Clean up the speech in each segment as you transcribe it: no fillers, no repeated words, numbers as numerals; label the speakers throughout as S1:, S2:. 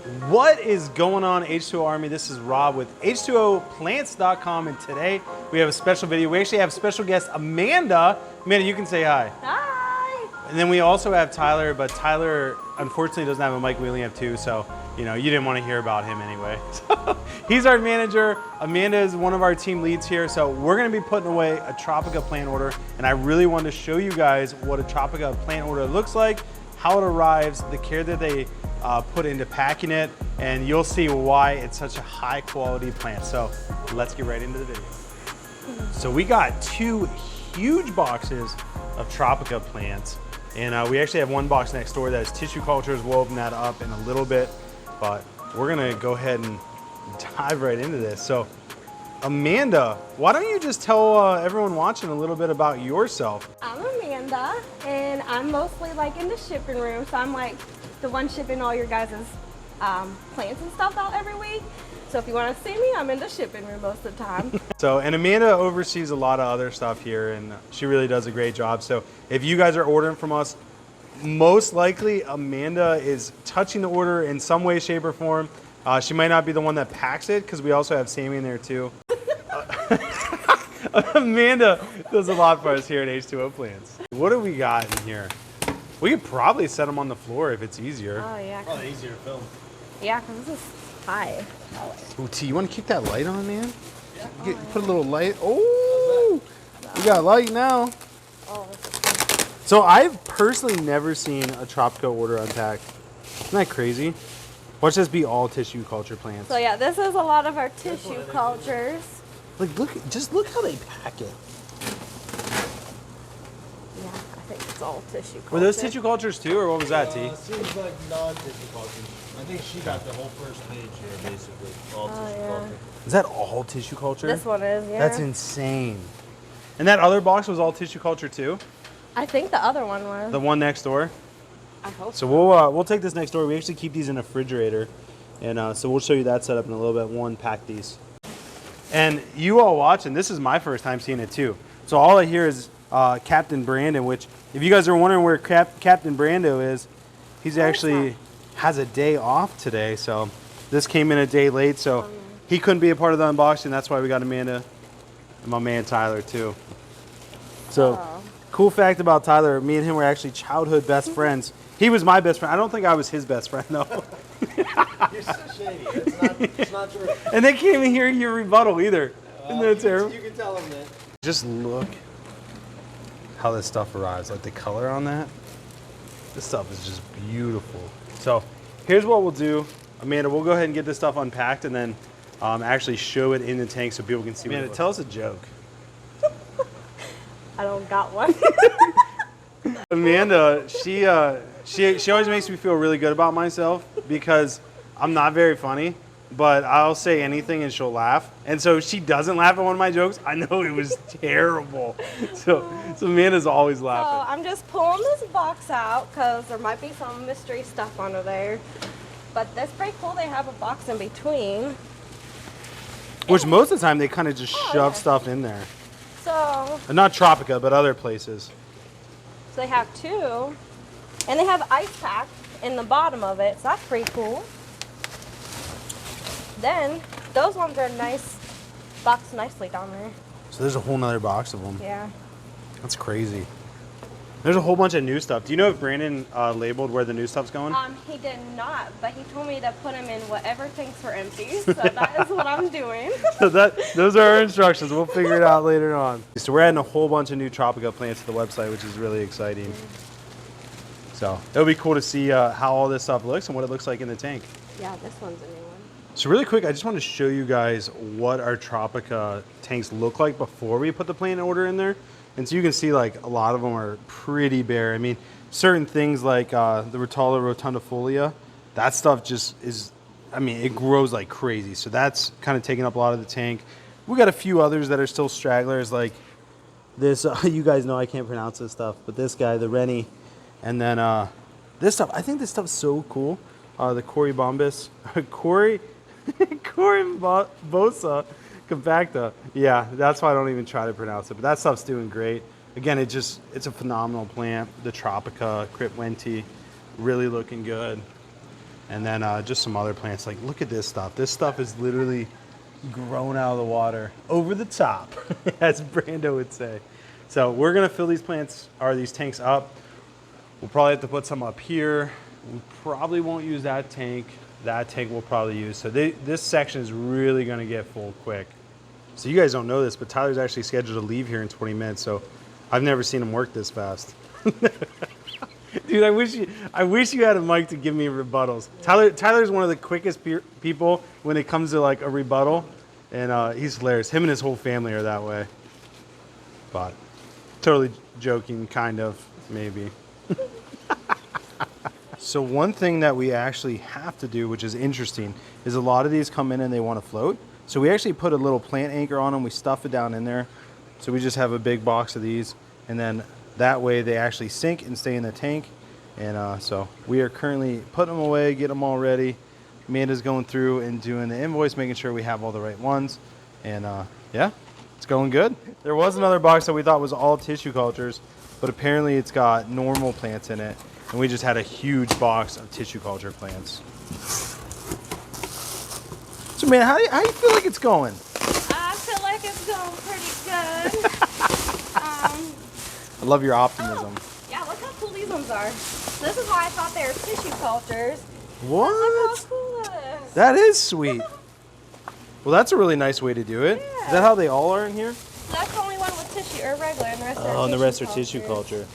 S1: What is going on, H2O Army? This is Rob with H2OPlants.com, and today we have a special video. We actually have special guest Amanda. Amanda, you can say hi.
S2: Hi.
S1: And then we also have Tyler, but Tyler unfortunately doesn't have a mic. We only have two, so you didn't want to hear about him anyway. So, he's our manager. Amanda is one of our team leads here, so we're going to be putting away a Tropica plant order, and I really wanted to show you guys what a Tropica plant order looks like, how it arrives, the care that they put into packing it, and you'll see why it's such a high quality plant. So let's get right into the video. So we got two huge boxes of Tropica plants, and we actually have one box next door that is tissue cultures. We'll open that up in a little bit, but we're gonna go ahead and dive right into this. So Amanda, why don't you just tell everyone watching a little bit about yourself?
S2: I'm Amanda, and I'm mostly like in the shipping room, so I'm like the one shipping all your guys' plants and stuff out every week. So if you want to see me, I'm in the shipping room most of the time.
S1: And Amanda oversees a lot of other stuff here, and she really does a great job. So if you guys are ordering from us, most likely Amanda is touching the order in some way, shape, or form. She might not be the one that packs it, because we also have Sammy in there too. Amanda does a lot for us here at H2O Plants. What do we got in here? We could probably set them on the floor if it's easier.
S2: Oh yeah.
S3: Probably easier to film.
S2: Yeah, because this is high.
S1: Ooh, T, you want to keep that light on, man?
S3: Yeah.
S1: Put a little light. Oh, we got light now.
S2: Oh, this is fun.
S1: So I've personally never seen a Tropica order unpacked. Isn't that crazy? Watch this be all tissue culture plants.
S2: So yeah, this is a lot of our tissue cultures.
S1: Like, just look how they pack it.
S2: Yeah, I think it's all tissue cultures.
S1: Were those tissue cultures too, or what was that, T?
S3: Seems like non-tissue cultures. I think she got the whole first page here, basically. All tissue
S2: yeah.
S3: culture.
S1: Is that all tissue culture?
S2: This one is, yeah.
S1: That's insane. And that other box was all tissue culture too?
S2: I think the other one was.
S1: The one next door?
S2: I hope
S1: So we'll take this next door. We actually keep these in a refrigerator, and so we'll show you that setup in a little bit. We'll unpack these. And you all watching, this is my first time seeing it too. So all I hear is Captain Brandon, which if you guys are wondering where Captain Brando is, he's actually has a day off today. So this came in a day late, so he couldn't be a part of the unboxing. That's why we got Amanda and my man Tyler too. So cool fact about Tyler, me and him were actually childhood best friends. He was my best friend. I don't think I was his best friend though.
S3: You're so shady. It's not true.
S1: And they can't even hear your rebuttal either. Isn't that terrible?
S3: You can tell them that.
S1: Just look how this stuff arrives. Like the color on that. This stuff is just beautiful. So here's what we'll do. Amanda, we'll go ahead and get this stuff unpacked and then actually show it in the tank so people can see. Amanda, tell us a joke.
S2: I don't got one.
S1: Amanda, she always makes me feel really good about myself because I'm not very funny, but I'll say anything and she'll laugh. And so if she doesn't laugh at one of my jokes, I know it was terrible. So Amanda's always
S2: So
S1: laughing.
S2: I'm just pulling this box out because there might be some mystery stuff under there. But that's pretty cool. They have a box in between.
S1: Which most of the time they kind of just shove stuff in there.
S2: So
S1: Not Tropica, but other places.
S2: they have two. And they have ice pack in the bottom of it. So that's pretty cool. Then those ones are nice, boxed nicely down there.
S1: So there's a whole nother box of them.
S2: Yeah.
S1: That's crazy. There's a whole bunch of new stuff. Do you know if Brandon labeled where the new stuff's going?
S2: He did not, but he told me to put them in whatever tanks were empty. So that is what I'm doing.
S1: So those are our instructions. We'll figure it out later on. So we're adding a whole bunch of new Tropica plants to the website, which is really exciting. So it'll be cool to see how all this stuff looks and what it looks like in the tank.
S2: Yeah, this one's a new one.
S1: So really quick, I just want to show you guys what our Tropica tanks look like before we put the plant order in there. And so you can see like a lot of them are pretty bare. I mean, certain things like the Rotala rotundifolia, that stuff just is, I mean, it grows like crazy. So that's kind of taking up a lot of the tank. We got a few others that are still stragglers like this. You guys know I can't pronounce this stuff, but this guy, the Rennie. And then this stuff, I think this stuff's so cool. The Corybombus, Corybosa compacta. Yeah, that's why I don't even try to pronounce it. But that stuff's doing great. Again, it's a phenomenal plant. The Tropica Cripwenti, really looking good. And then just some other plants. Like, look at this stuff. This stuff is literally grown out of the water over the top, as Brando would say. So we're gonna fill these plants, or these tanks up. We'll probably have to put some up here. We probably won't use that tank. That tank we'll probably use. So this section is really gonna get full quick. So you guys don't know this, but Tyler's actually scheduled to leave here in 20 minutes. So I've never seen him work this fast. Dude, I wish you had a mic to give me rebuttals. Tyler's one of the quickest people when it comes to like a rebuttal, and he's hilarious. Him and his whole family are that way. But totally joking, kind of, maybe. So one thing that we actually have to do, which is interesting, is a lot of these come in and they want to float. So we actually put a little plant anchor on them. We stuff it down in there. So we just have a big box of these, and then that way they actually sink and stay in the tank. And so we are currently putting them away, getting them all ready. Amanda's going through and doing the invoice, making sure we have all the right ones. And yeah, it's going good. There was another box that we thought was all tissue cultures, but apparently it's got normal plants in it. And we just had a huge box of tissue culture plants. So man, how do you feel like it's going?
S2: I feel like it's going pretty good.
S1: I love your optimism.
S2: Yeah, look how cool these ones are. This is why I thought they were tissue cultures.
S1: What?
S2: Look how cool that is.
S1: That is sweet. Well, that's a really nice way to do it.
S2: Yeah.
S1: Is that how they all are in here?
S2: That's the only one with tissue or regular, and the rest are
S1: Oh, and the rest are
S2: tissue
S1: tissue culture.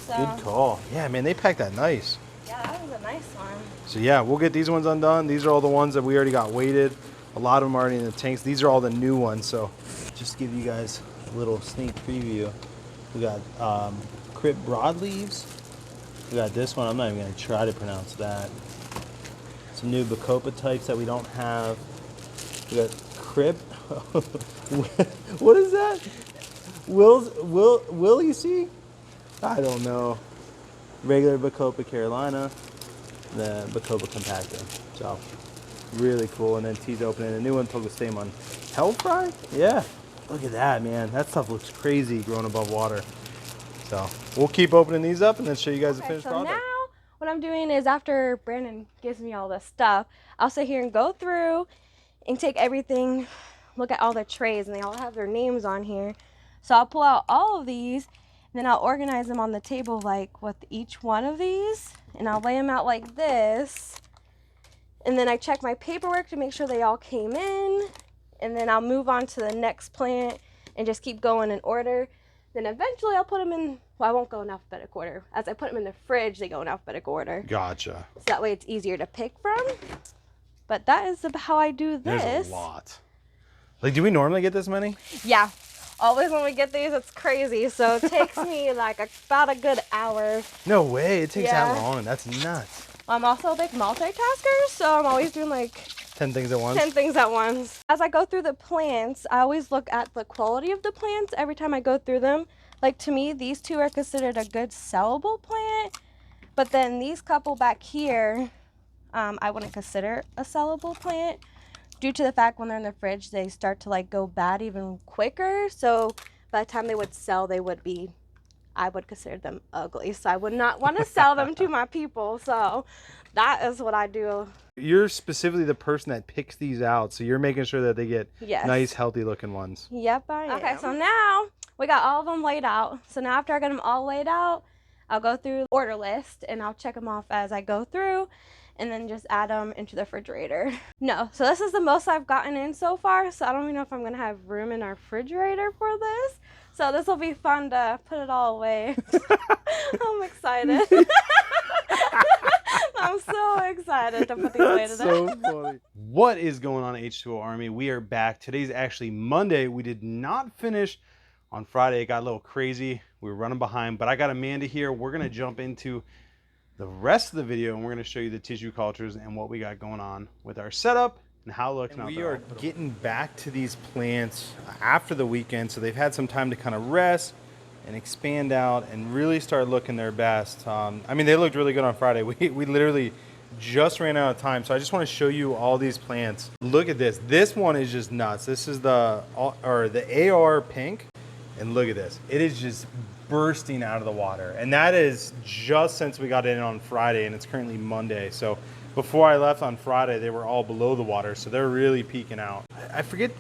S2: So,
S1: Good call. Yeah, man, they packed that nice.
S2: yeah, that was a nice one.
S1: So yeah, we'll get these ones undone. These are all the ones that we already got weighted. A lot of them are already in the tanks. These are all the new ones. So just to give you guys a little sneak preview. We got Crip broadleaves. We got this one. I'm not even going to try to pronounce that. Some new Bacopa types that we don't have. We got Crip. What is that? Will you see? I don't know. Regular Bacopa Carolina. The Bacopa compactor. So really cool. And then T's opening a new one. Took the same on Hellfry. Yeah. Look at that, man. That stuff looks crazy growing above water. So we'll keep opening these up and then show you guys the finished product.
S2: So now what I'm doing is after Brandon gives me all this stuff, I'll sit here and go through and take everything, look at all the trays, and they all have their names on here. So I'll pull out all of these, and then I'll organize them on the table like with each one of these, and I'll lay them out like this. And then I check my paperwork to make sure they all came in, and then I'll move on to the next plant and just keep going in order. Then eventually I'll put them in, well, I won't go in alphabetical order. As I put them in the fridge, they go in alphabetical order.
S1: Gotcha.
S2: So that way it's easier to pick from. But that is how I do this.
S1: There's a lot. Like, do we normally get this many?
S2: Yeah. Always when we get these, it's crazy. So it takes me like about a good hour.
S1: No way. It takes
S2: Yeah.
S1: that long. That's nuts.
S2: I'm also a big multitasker, so I'm always doing like
S1: 10 things at once?
S2: 10 things at once. As I go through the plants, I always look at the quality of the plants every time I go through them. Like to me, these two are considered a good sellable plant, but then these couple back here, I wouldn't consider a sellable plant due to the fact when they're in the fridge, they start to like go bad even quicker. So by the time they would sell, they would be, I would consider them ugly. So I would not want to sell them to my people. So that is what I do.
S1: You're specifically the person that picks these out, so you're making sure that they get
S2: Yes.
S1: nice, healthy looking ones.
S2: Yep, I am. Okay, so now we got all of them laid out. So now after I get them all laid out, I'll go through the order list and I'll check them off as I go through and then just add them into the refrigerator. No, so this is the most I've gotten in so far, so I don't even know if I'm gonna have room in our refrigerator for this. So this will be fun to put it all away. I'm excited. I'm so excited to put these away today.
S1: So funny. What is going on, H2O Army? We are back. Today's actually Monday. We did not finish on Friday. It got a little crazy. We were running behind, but I got Amanda here. We're going to jump into the rest of the video, and we're going to show you the tissue cultures and what we got going on with our setup and how it looks. And we are getting back to these plants after the weekend, so they've had some time to kind of rest and expand out and really start looking their best. I mean, they looked really good on Friday. We literally just ran out of time, so I just want to show you all these plants. Look at this. This one is just nuts. This is the AR pink, and look at this. It is just bursting out of the water, and that is just since we got in on Friday, and it's currently Monday. So before I left on Friday, they were all below the water, so they're really peeking out. I forget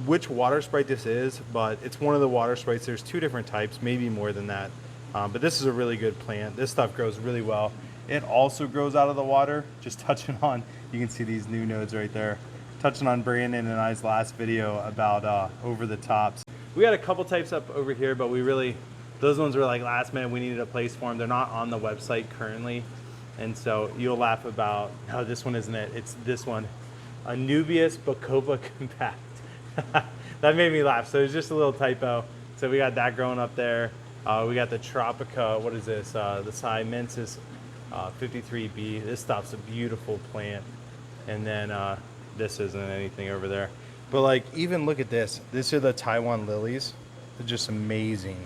S1: which water sprite this is, but it's one of the water sprites. There's 2 different types, maybe more than that. But this is a really good plant. This stuff grows really well. It also grows out of the water. Just touching on, you can see these new nodes right there. Touching on Brandon and I's last video about over the tops. We had a couple types up over here, but those ones were like last minute. We needed a place for them. They're not on the website currently. And so you'll laugh about, no, this one isn't it. It's this one, Anubias Bacopa Compact. That made me laugh. So it's just a little typo. So we got that growing up there. We got the Tropica, what is this? The Siamensis 53B. This stuff's a beautiful plant. And then this isn't anything over there. But like, even look at this. These are the Taiwan lilies. They're just amazing.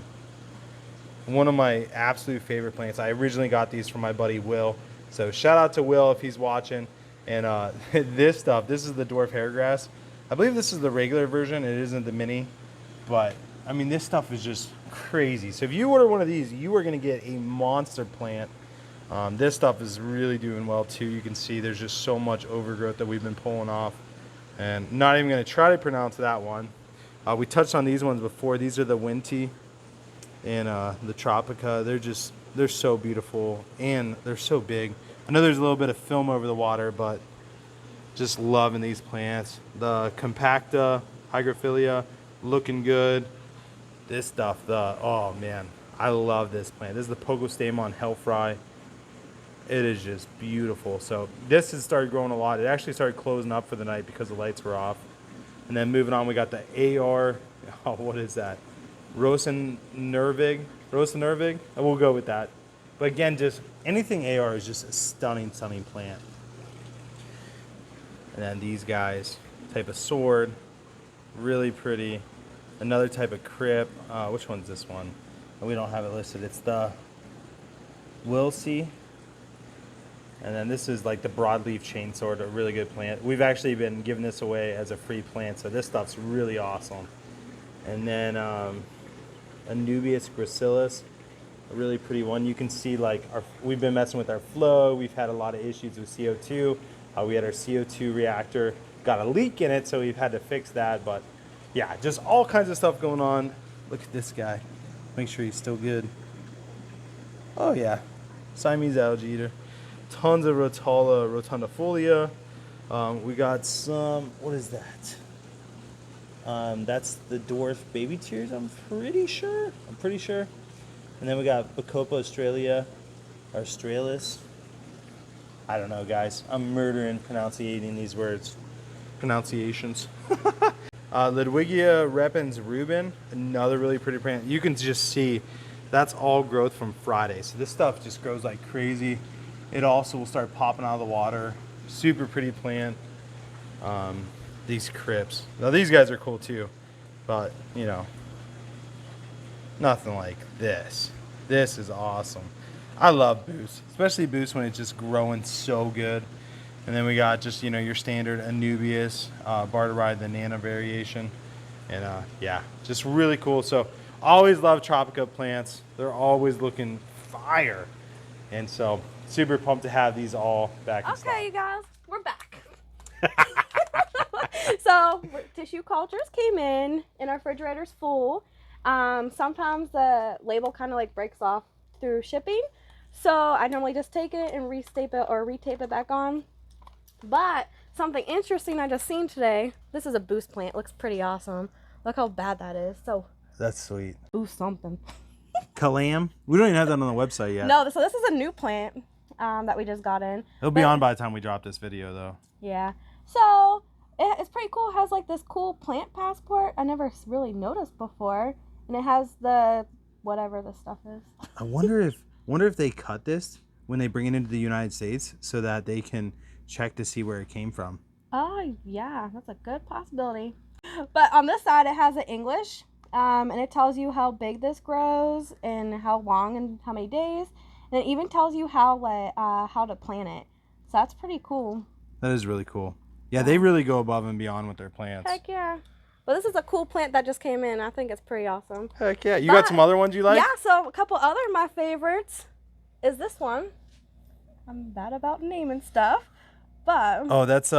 S1: One of my absolute favorite plants. I originally got these from my buddy Will. So shout out to Will if he's watching. And this stuff, this is the dwarf hairgrass. I believe this is the regular version. It isn't the mini. But I mean, this stuff is just crazy. So if you order one of these, you are going to get a monster plant. This stuff is really doing well too. You can see there's just so much overgrowth that we've been pulling off. And not even going to try to pronounce that one. We touched on these ones before. These are the Winty and the Tropica. They're so beautiful and they're so big. I know there's a little bit of film over the water, but just loving these plants. The Compacta Hygrophilia, looking good. This stuff, oh man, I love this plant. This is the Pogostemon Hellfry. It is just beautiful. So this has started growing a lot. It actually started closing up for the night because the lights were off. And then moving on, we got the AR, oh, what is that? Rosennervig. We'll go with that. But again, just anything AR is just a stunning, stunning plant. And then these guys, type of sword, really pretty. Another type of crip. Which one's this one? We don't have it listed. It's the Wilsey. And then this is like the broadleaf chainsword, a really good plant. We've actually been giving this away as a free plant, so this stuff's really awesome. And then Anubias gracilis, a really pretty one. You can see like we've been messing with our flow. We've had a lot of issues with CO2. We had our CO2 reactor got a leak in it, so we've had to fix that. But yeah, just all kinds of stuff going on. Look at this guy. Make sure he's still good. Oh yeah, Siamese algae eater. Tons of Rotala rotundifolia. We got some, what is that? That's the dwarf baby tears, I'm pretty sure. And then we got Bacopa australis. I don't know, guys. I'm murdering pronunciating these words. Pronunciations. Ludwigia repens Rubin, another really pretty plant. You can just see that's all growth from Friday. So this stuff just grows like crazy. It also will start popping out of the water. Super pretty plant. These crips. Now these guys are cool too, but you know, nothing like this. This is awesome. I love Boost, especially Boost when it's just growing so good. And then we got just, you know, your standard Anubias, Barteride, the Nana variation. And yeah, just really cool. So always love Tropica plants. They're always looking fire. And so super pumped to have these all back in stock.
S2: Okay, you guys, we're back. So tissue cultures came in and our refrigerator's full. Sometimes the label kind of like breaks off through shipping. So I normally just take it and retape it back on. But something interesting I just seen today. This is a Boost plant. It looks pretty awesome. Look how bad that is. So
S1: that's sweet.
S2: Boost something.
S1: Kalam? We don't even have that on the website yet.
S2: No, so this is a new plant that we just got in.
S1: It'll be on by the time we drop this video though.
S2: Yeah. So it's pretty cool. It has like this cool plant passport I never really noticed before. And it has the whatever this stuff is.
S1: I wonder if they cut this when they bring it into the United States so that they can check to see where it came from.
S2: Oh yeah, that's a good possibility. But on this side it has the English, and it tells you how big this grows and how long and how many days, and it even tells you how to plant it. So that's pretty cool. That
S1: is really cool. Yeah, they really go above and beyond with their plants.
S2: Heck yeah. But this is a cool plant that just came in. I think it's pretty awesome.
S1: Heck yeah. You got some other ones you like?
S2: Yeah, so a couple other of my favorites is this one. I'm bad about naming stuff. But
S1: Oh, that's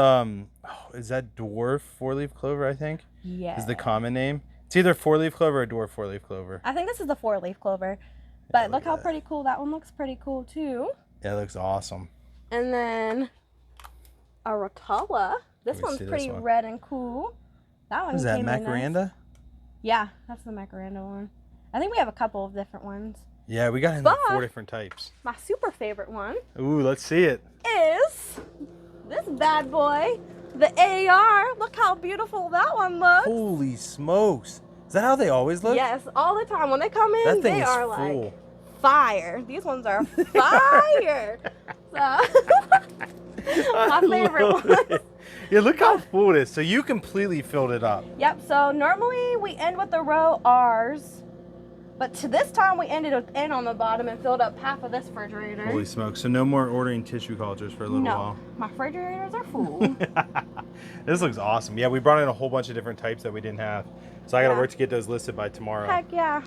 S1: is that dwarf four-leaf clover? I think.
S2: yeah,
S1: Is the common name. It's either four-leaf clover or dwarf four-leaf clover.
S2: I think this is the 4-leaf clover. But
S1: Yeah,
S2: look how
S1: that.
S2: pretty cool that one looks. Pretty cool too.
S1: Yeah, it looks awesome.
S2: And then a rotella. This
S1: Let me
S2: one's
S1: see this
S2: pretty
S1: one.
S2: red and cool. That one
S1: Is that
S2: came in nice.
S1: Macaranda?
S2: Yeah, that's the Macaranda one. I think we have a couple of different ones.
S1: Yeah, we got in like
S2: But-
S1: 4 different types.
S2: My super favorite one
S1: Ooh, let's see it.
S2: is this bad boy, the AR. Look how beautiful that one looks.
S1: Holy smokes. Is that how they always look?
S2: Yes, all the time. When they come in,
S1: That thing
S2: they
S1: is
S2: are
S1: full.
S2: like fire. These ones are fire. So, my favorite
S1: love
S2: one.
S1: it. Yeah, look how full it is. So you completely filled it up.
S2: Yep, so normally we end with the row R's, but to this time we ended with N on the bottom and filled up half of this refrigerator.
S1: Holy smokes. So no more ordering tissue cultures for a little
S2: no,
S1: while.
S2: my refrigerators are full.
S1: This looks awesome. Yeah, we brought in a whole bunch of different types that we didn't have. So I got to
S2: Yeah.
S1: work to get those listed by tomorrow.
S2: Heck yeah.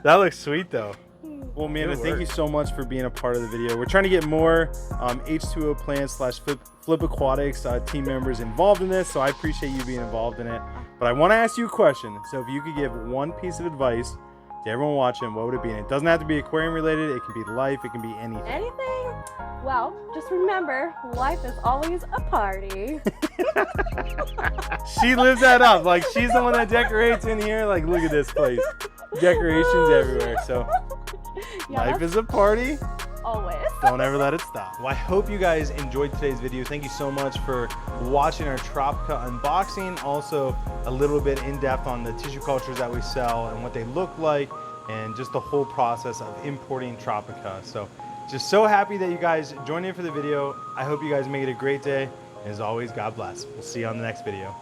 S1: That looks sweet though. Well, Amanda,
S3: Good
S1: thank
S3: work.
S1: you so much for being a part of the video. We're trying to get more H2O Plants / Flip Aquatics team members involved in this, so I appreciate you being involved in it. But I want to ask you a question. So if you could give one piece of advice to everyone watching, what would it be? And it doesn't have to be aquarium related. It can be life. It can be anything.
S2: Anything? Well, just remember, life is always a party.
S1: She lives that up. Like, she's the one that decorates in here. Like, look at this place. Decorations everywhere. So
S2: Yeah,
S1: life
S2: that's
S1: is a party.
S2: always.
S1: Don't ever let it stop. Well, I hope you guys enjoyed today's video. Thank you so much for watching our Tropica unboxing. Also, a little bit in depth on the tissue cultures that we sell and what they look like, and just the whole process of importing Tropica. So, just so happy that you guys joined in for the video. I hope you guys make it a great day. And as always, God bless. We'll see you on the next video.